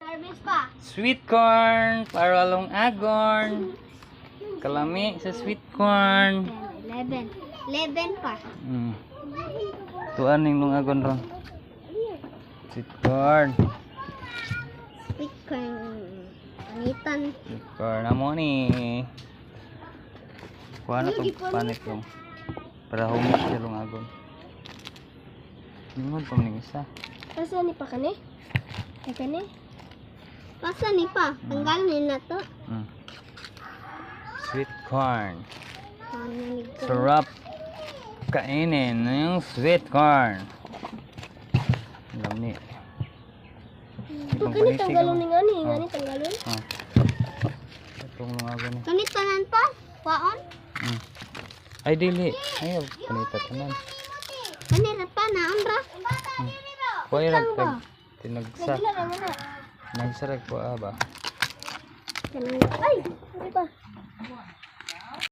Harvest pa. Sweet corn, paralong agorn. Kalami sa sweet corn. 11. 11 pa. Tuan ning lung agon ron. Sweet corn. Sweet corn. Panitan. Sweet corn amo ni. Kuha na tong panik long. Para humos siya lung agon. Nimod pa ning isa. Asa ni pa kani? Kani? Pasa ni pa. Tanggalin na to. Sweet corn. Ano Sarap kainin yung sweet corn. Alam ni. Kani tanggalon ni ngani, ngani tanggalon. Itong lungago ni. Kani tanan pa? Paon? Ay dili. Ayaw panita tanan. Kani ra pa naon ra? Kuya nagtag tinagsa. Nagila na muna. Nagsarag ko ba? Kanang ay, ano ba?